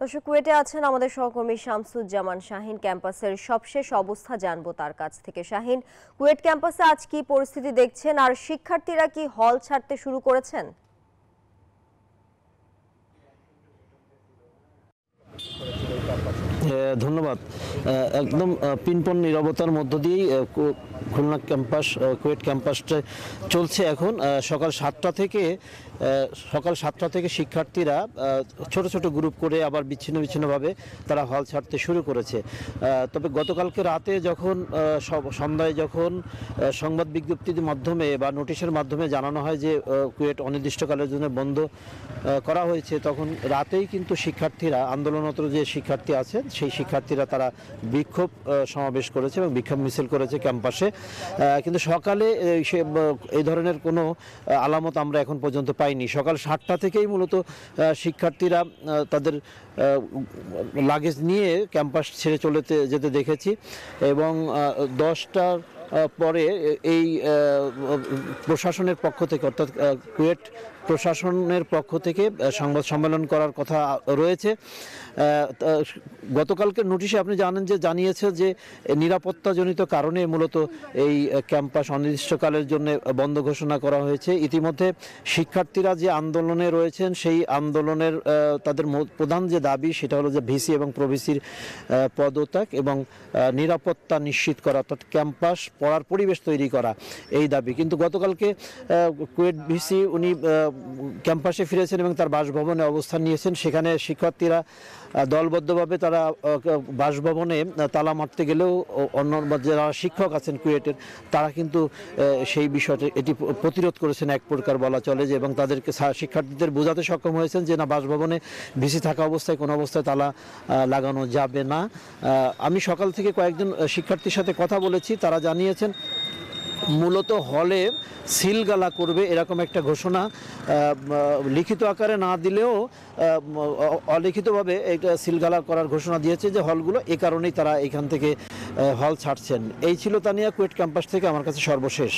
দর্শক, কুয়েটে আছেন আমাদের সহকর্মী শামসুজ্জামান শাহিন। ক্যাম্পাসের সবশেষ অবস্থা জানবো তার কাছ থেকে। শাহিন, কুয়েট ক্যাম্পাসে আজ কি পরিস্থিতি দেখছেন, আর শিক্ষার্থীরা কি হল ছাড়তে শুরু করেছেন? ধন্যবাদ। একদম পিনপন নীরবতার মধ্য দিয়েই খুলনা ক্যাম্পাস, কুয়েট ক্যাম্পাসটা চলছে এখন। সকাল সাতটা থেকে শিক্ষার্থীরা ছোট ছোট গ্রুপ করে আবার বিচ্ছিন্নভাবে তারা হল ছাড়তে শুরু করেছে। তবে গতকালকে রাতে যখন সন্ধ্যায় সংবাদ বিজ্ঞপ্তির মাধ্যমে বা নোটিশের মাধ্যমে জানানো হয় যে কুয়েট অনির্দিষ্টকালের জন্য বন্ধ করা হয়েছে, তখন রাতেই কিন্তু শিক্ষার্থীরা, আন্দোলনরত যে শিক্ষার্থী আছেন সেই শিক্ষার্থীরা তারা বিক্ষোভ সমাবেশ করেছে এবং বিক্ষোভ মিছিল করেছে ক্যাম্পাসে। কিন্তু সকালে এই ধরনের কোনো আলামত আমরা এখন পর্যন্ত পাইনি। সকাল 7টা থেকেই মূলত শিক্ষার্থীরা তাদের লাগেজ নিয়ে ক্যাম্পাস ছেড়ে যেতে দেখেছি এবং 10টার পরে এই প্রশাসনের পক্ষ থেকে, অর্থাৎ কুয়েট প্রশাসনের পক্ষ থেকে সংবাদ সম্মেলন করার কথা রয়েছে। গতকালকে নোটিশে আপনি জানিয়েছে যে নিরাপত্তাজনিত কারণে মূলত এই ক্যাম্পাস অনির্দিষ্টকালের জন্য বন্ধ ঘোষণা করা হয়েছে। ইতিমধ্যে শিক্ষার্থীরা যে আন্দোলনে রয়েছেন সেই আন্দোলনের তাদের প্রধান যে দাবি সেটা হলো যে ভিসি এবং প্রভিসির পদত্যাগ এবং নিরাপত্তা নিশ্চিত করা, অর্থাৎ ক্যাম্পাস পড়ার পরিবেশ তৈরি করা, এই দাবি। কিন্তু গতকালকে কুয়েট ভিসি উনি ক্যাম্পাসে ফিরেছেন এবং তার বাসভবনে অবস্থান নিয়েছেন। সেখানে শিক্ষার্থীরা দলবদ্ধভাবে তারা বাসভবনে তালা মারতে গেলেও অন্য যারা শিক্ষক আছেন কুয়েটের, তারা কিন্তু সেই বিষয়টা এটি প্রতিরোধ করেছেন এক প্রকার বলা চলে যে, এবং তাদেরকে শিক্ষার্থীদের বোঝাতে সক্ষম হয়েছেন যে না, বাসভবনে ভিসি থাকা অবস্থায় কোনো অবস্থায় তালা লাগানো যাবে না। আমি সকাল থেকে কয়েকজন শিক্ষার্থীর সাথে কথা বলেছি, তারা জানিয়েছেন মূলত হলে সিলগালা করবে এরকম একটা ঘোষণা লিখিত আকারে না দিলেও অলিখিতভাবে একটা সিলগালা করার ঘোষণা দিয়েছে যে হলগুলো, এ কারণেই তারা এখান থেকে হল ছাড়ছেন। এই ছিল তানিয়া কুয়েট ক্যাম্পাস থেকে আমার কাছে সর্বশেষ।